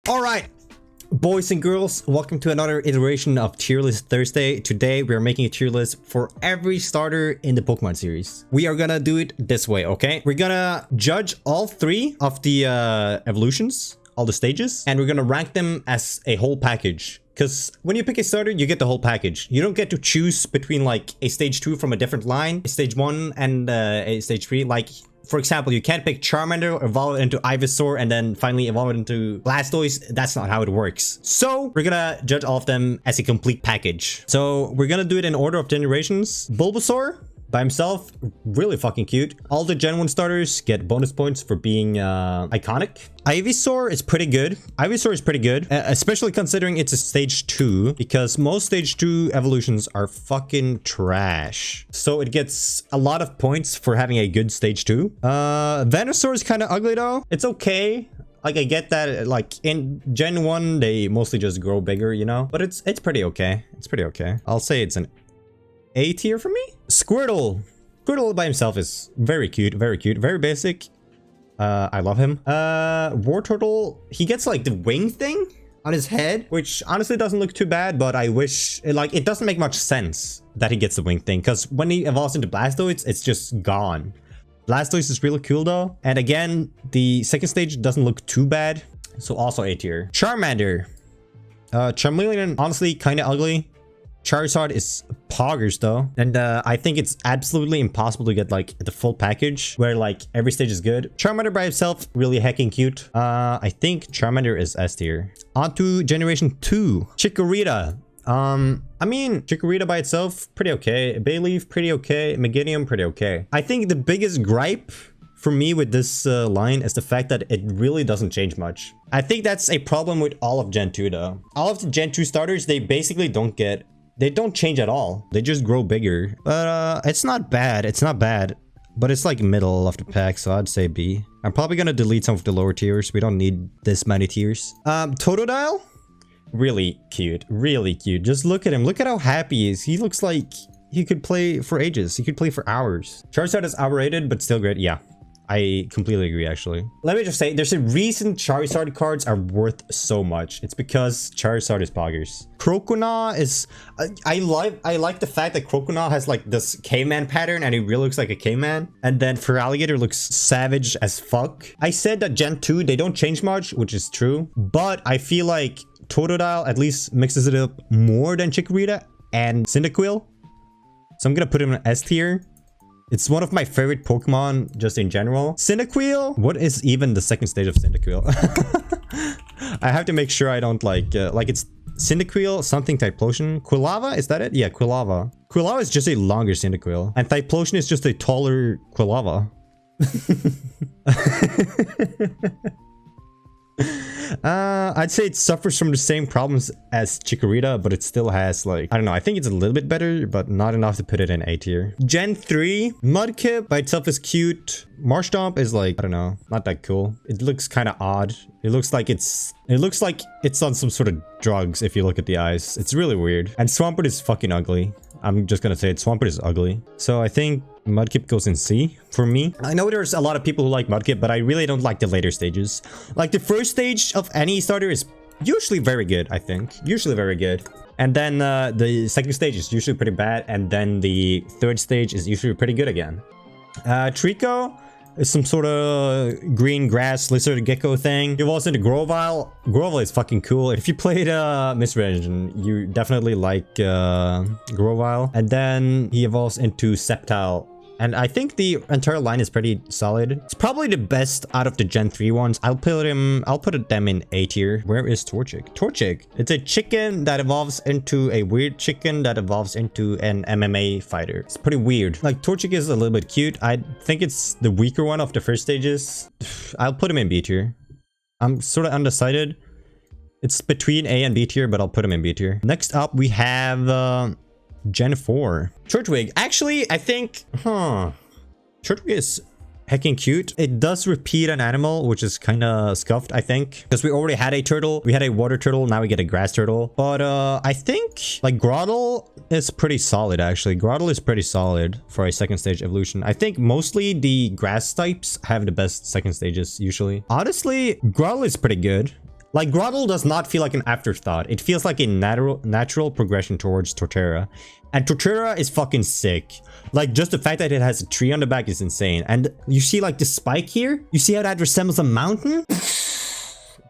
All right, boys and girls, welcome to another iteration of Tier List Thursday. Today, we are making a tier list for every starter in the Pokemon series. We are gonna do it this way, okay? We're gonna judge all three of the evolutions, all the stages, and we're gonna rank them as a whole package. Because when you pick a starter, you get the whole package. You don't get to choose between like a stage 2 from a different line, a stage 1 and a stage 3. Like, for example, you can't pick Charmander, evolve it into Ivysaur, and then finally evolve it into Blastoise. That's not how it works. So we're gonna judge all of them as a complete package. So we're gonna do it in order of generations. Bulbasaur by himself, really fucking cute. All the Gen 1 starters get bonus points for being iconic. Ivysaur is pretty good. Ivysaur is pretty good, especially considering it's a stage 2, because most stage 2 evolutions are fucking trash. So it gets a lot of points for having a good stage 2. Venusaur is kind of ugly though. It's okay. Like, I get that, like, in Gen 1, they mostly just grow bigger, you know? But it's pretty okay. It's pretty okay. I'll say it's an A tier for me. Squirtle. Squirtle by himself is very cute, very basic. I love him. Wartortle, he gets like the wing thing on his head, which honestly doesn't look too bad, but I wish, like, it doesn't make much sense that he gets the wing thing, because when he evolves into Blastoise, it's just gone. Blastoise is really cool though. And again, the second stage doesn't look too bad, so also A tier. Charmander. Charmeleon, honestly, kind of ugly. Charizard is poggers though, and I think it's absolutely impossible to get like the full package where like every stage is good. Charmander by itself, really hecking cute. I think Charmander is S tier. On to generation 2, Chikorita. I mean, Chikorita by itself, pretty okay. Bayleaf, pretty okay. Meganium, pretty okay. I think the biggest gripe for me with this line is the fact that it really doesn't change much. I think that's a problem with all of Gen 2 though. All of the Gen 2 starters, they basically don't change at all. They just grow bigger. But it's not bad. It's not bad. But it's like middle of the pack, so I'd say B. I'm probably gonna delete some of the lower tiers. We don't need this many tiers. Totodile? Really cute. Really cute. Just look at him. Look at how happy he is. He looks like he could play for ages. He could play for hours. Charizard is overrated, but still great. Yeah. I completely agree, actually. Let me just say, there's a reason Charizard cards are worth so much. It's because Charizard is poggers. Croconaw is... I like the fact that Croconaw has like this caveman pattern and he really looks like a caveman. And then Feraligatr looks savage as fuck. I said that Gen 2, they don't change much, which is true. But I feel like Totodile at least mixes it up more than Chikorita and Cyndaquil. So I'm gonna put him in S tier. It's one of my favorite Pokemon just in general. Cyndaquil? What is even the second stage of Cyndaquil? I have to make sure I don't like it's Cyndaquil, something Typhlosion. Quilava, is that it? Yeah, Quilava. Quilava is just a longer Cyndaquil. And Typhlosion is just a taller Quilava. I'd say it suffers from the same problems as Chikorita, but it still has like, I don't know, I think it's a little bit better, but not enough to put it in A tier. Gen 3, Mudkip by itself is cute. Marshtomp is like, I don't know, not that cool. It looks kind of odd. It looks like it's on some sort of drugs if you look at the eyes. It's really weird. And Swampert is fucking ugly. I'm just gonna say it. Swampert is ugly. So I think Mudkip goes in C for me. I know there's a lot of people who like Mudkip, but I really don't like the later stages. Like the first stage of any starter is usually very good, I think. Usually very good. And then the second stage is usually pretty bad. And then the third stage is usually pretty good again. Trico is some sort of green grass lizard gecko thing. He evolves into Grovyle. Grovyle is fucking cool. If you played Misregen, you definitely like Grovyle. And then he evolves into Sceptile. And I think the entire line is pretty solid. It's probably the best out of the Gen 3 ones. I'll put them in A tier. Where is Torchic? Torchic. It's a chicken that evolves into a weird chicken that evolves into an MMA fighter. It's pretty weird. Like, Torchic is a little bit cute. I think it's the weaker one of the first stages. I'll put him in B tier. I'm sort of undecided. It's between A and B tier, but I'll put him in B tier. Next up, we have Gen 4. Turtwig. Actually, I think... Turtwig is hecking cute. It does repeat an animal, which is kind of scuffed, I think. Because we already had a turtle. We had a water turtle. Now we get a grass turtle. But I think like Grotle is pretty solid, actually. Grotle is pretty solid for a second stage evolution. I think mostly the grass types have the best second stages, usually. Honestly, Grotle is pretty good. Like, Groddle does not feel like an afterthought. It feels like a natural progression towards Torterra. And Torterra is fucking sick. Like, just the fact that it has a tree on the back is insane. And you see, like, the spike here? You see how that resembles a mountain?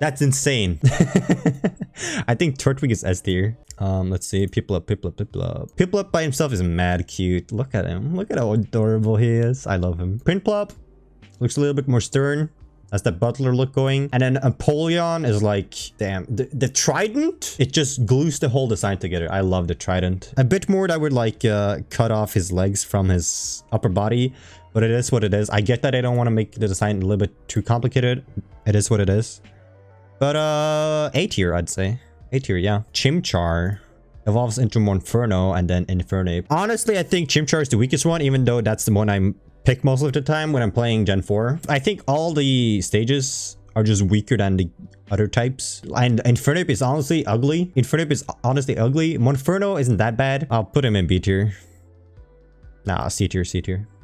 That's insane. I think Turtwig is S tier. Let's see. Piplup. Piplup by himself is mad cute. Look at him. Look at how adorable he is. I love him. Prinplup looks a little bit more stern. That's the butler look going. And then Apollyon is like, damn, the trident, it just glues the whole design together. I love the trident. A bit more that would like cut off his legs from his upper body, but it is what it is. I get that I don't want to make the design a little bit too complicated. It is what it is. But A tier, I'd say. A tier, yeah. Chimchar evolves into Monferno and then Infernape. Honestly, I think Chimchar is the weakest one, even though that's the one I'm pick most of the time when I'm playing Gen 4. I think all the stages are just weaker than the other types. And Infernape is honestly ugly. Monferno isn't that bad. I'll put him in B tier. Nah, C tier.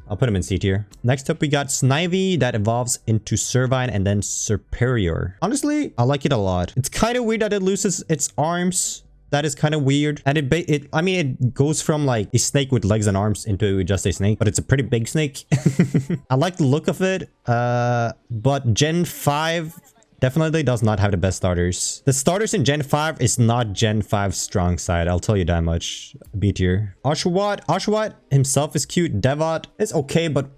I'll put him in C tier. Next up, we got Snivy that evolves into Servine and then Serperior. Honestly, I like it a lot. It's kind of weird that it loses its arms. That is kind of weird. And I mean, it goes from like a snake with legs and arms into just a snake, but it's a pretty big snake. I like the look of it. But Gen 5 definitely does not have the best starters. The starters in Gen 5 is not Gen 5's strong side. I'll tell you that much. B tier. Oshawott himself is cute. Devot is okay, but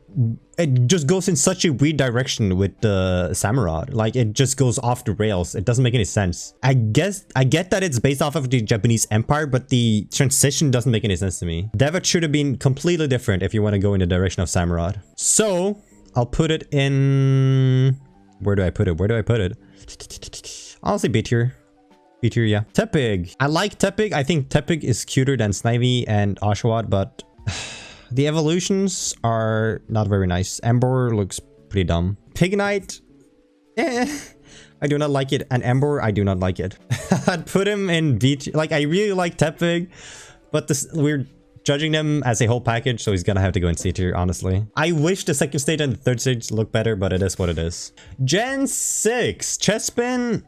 it just goes in such a weird direction with the Samurott. Like, it just goes off the rails. It doesn't make any sense. I get that it's based off of the Japanese Empire, but the transition doesn't make any sense to me. Devot should have been completely different if you want to go in the direction of Samurott. So, I'll put it in... Where do I put it? Honestly, B tier. B tier, yeah. Tepig. I like Tepig. I think Tepig is cuter than Snivy and Oshawott, but... the evolutions are not very nice. Ember looks pretty dumb. Pignite, I do not like it. And Ember, I do not like it. I'd put him in B tier. Like, I really like Tepig, but we're judging them as a whole package, so he's gonna have to go in C tier, honestly. I wish the second stage and the third stage look better, but it is what it is. Gen 6, Chespin.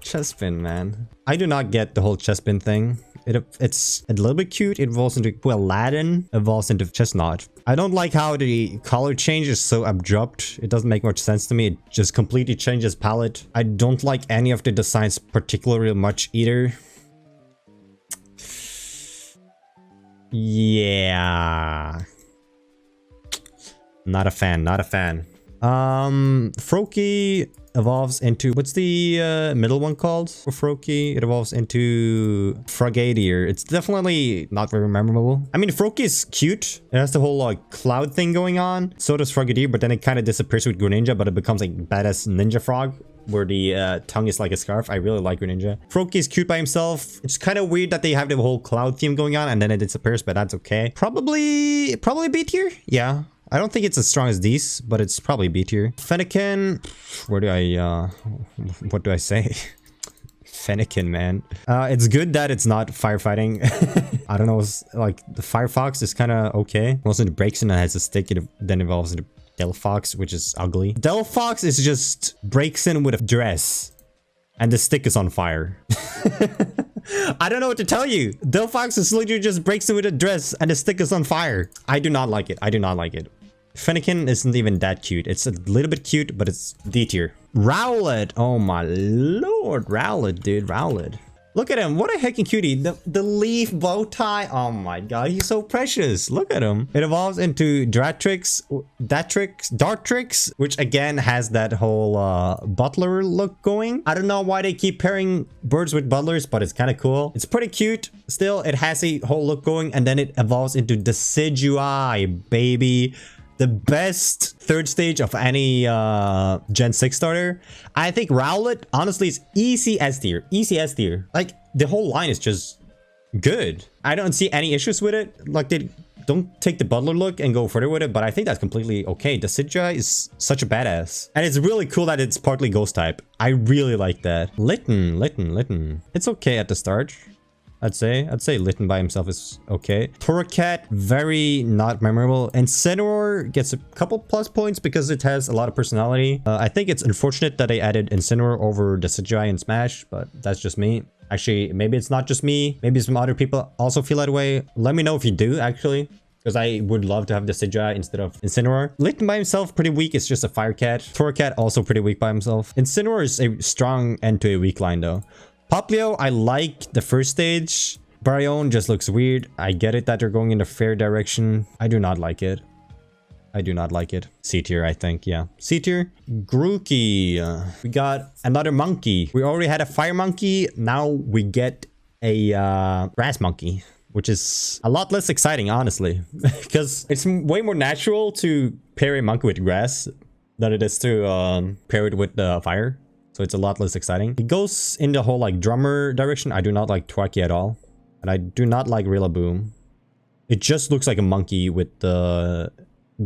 Chespin, man. I do not get the whole Chespin thing. It's a little bit cute. It evolves into Aladdin, evolves into Chestnut. I don't like how the color change is so abrupt. It doesn't make much sense to me. It just completely changes palette. I don't like any of the designs particularly much either. Yeah. Not a fan. Froakie evolves into... What's the middle one called for Froakie? It evolves into Frogadier. It's definitely not very memorable. I mean, Froakie is cute. It has the whole like cloud thing going on. So does Frogadier, but then it kind of disappears with Greninja, but it becomes like badass ninja frog, where the tongue is like a scarf. I really like Greninja. Froakie is cute by himself. It's kind of weird that they have the whole cloud theme going on and then it disappears, but that's okay. Probably B tier? Yeah. I don't think it's as strong as these, but it's probably B tier. Fennekin, what do I say? Fennekin, man. It's good that it's not firefighting. I don't know, like the Firefox is kind of okay. Also, it breaks in and has a stick, it then evolves into Delphox, which is ugly. Delphox is just breaks in with a dress and the stick is on fire. I don't know what to tell you. Delphox is literally just breaks in with a dress and the stick is on fire. I do not like it. Fennekin isn't even that cute. It's a little bit cute, but it's D tier. Rowlet. Oh my lord. Rowlet, dude. Rowlet. Look at him. What a heckin' cutie. The leaf bow tie. Oh my god. He's so precious. Look at him. It evolves into Dartrix, which again has that whole butler look going. I don't know why they keep pairing birds with butlers, but it's kind of cool. It's pretty cute. Still, it has a whole look going, and then it evolves into Decidueye, baby. The best third stage of any Gen 6 starter. I think Rowlet, honestly, is easy S tier. Easy S tier. Like, the whole line is just good. I don't see any issues with it. Like, they don't take the butler look and go further with it, but I think that's completely okay. Decidueye is such a badass. And it's really cool that it's partly ghost type. I really like that. Litten. It's okay at the start. I'd say Litten by himself is okay. Torracat, very not memorable. And Incineroar gets a couple plus points because it has a lot of personality. I think it's unfortunate that they added Incineroar over the Decidueye in Smash, but that's just me. Actually, maybe it's not just me. Maybe some other people also feel that way. Let me know if you do, actually. Because I would love to have the Decidueye instead of Incineroar. Litten by himself, pretty weak. It's just a Fire Cat. Torracat, also pretty weak by himself. Incineroar is a strong end to a weak line, though. Poplio, I like the first stage. Baryon just looks weird. I get it that they're going in the fair direction. I do not like it. I do not like it. C tier, I think. Yeah. C tier. Grookey. We got another monkey. We already had a fire monkey. Now we get a grass monkey, which is a lot less exciting, honestly, because it's way more natural to pair a monkey with grass than it is to pair it with fire. So it's a lot less exciting. It goes in the whole like drummer direction. I do not like Twaki at all. And I do not like Rillaboom. It just looks like a monkey with the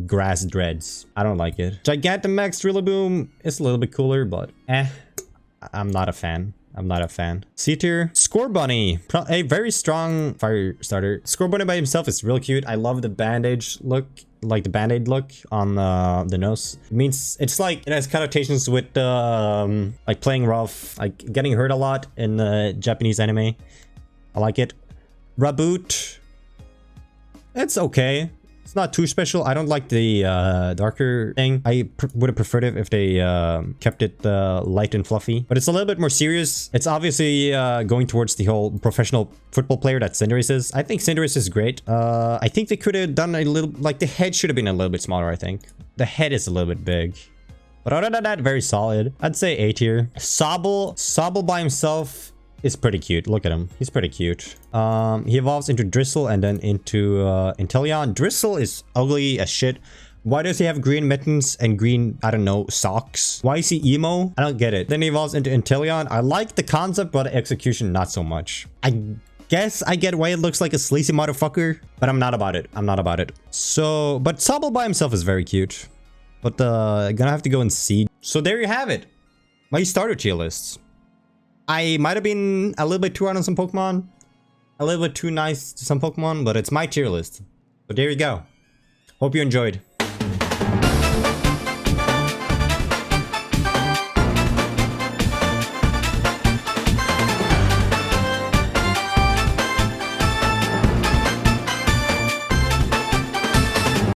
grass dreads. I don't like it. Gigantamax Rillaboom is a little bit cooler, but I'm not a fan. I'm not a fan. C tier. Scorbunny. A very strong fire starter. Scorbunny by himself is real cute. I love the bandage look. Like the band-aid look on the nose. It means it's like it has connotations with like playing rough, like getting hurt a lot in the Japanese anime. I like it. Raboot. It's okay. It's not too special. I don't like the darker thing. I would have preferred it if they kept it light and fluffy. But it's a little bit more serious. It's obviously going towards the whole professional football player that Cinderace is. I think Cinderace is great. I think they could have done a little... Like, the head should have been a little bit smaller, I think. The head is a little bit big. But other than that, very solid. I'd say A tier. Sobble. Sobble by himself is pretty cute. Look at him. He's pretty cute. He evolves into Drizzle and then into Inteleon. Drizzle is ugly as shit. Why does he have green mittens and green, I don't know, socks? Why is he emo? I don't get it. Then he evolves into Inteleon. I like the concept, but the execution, not so much. I guess I get why it looks like a sleazy motherfucker, but I'm not about it. I'm not about it. So, but Sobble by himself is very cute. But gonna have to go and see. So there you have it. My starter tier lists. I might have been a little bit too hard on some Pokemon. A little bit too nice to some Pokemon, but it's my tier list. So there you go. Hope you enjoyed.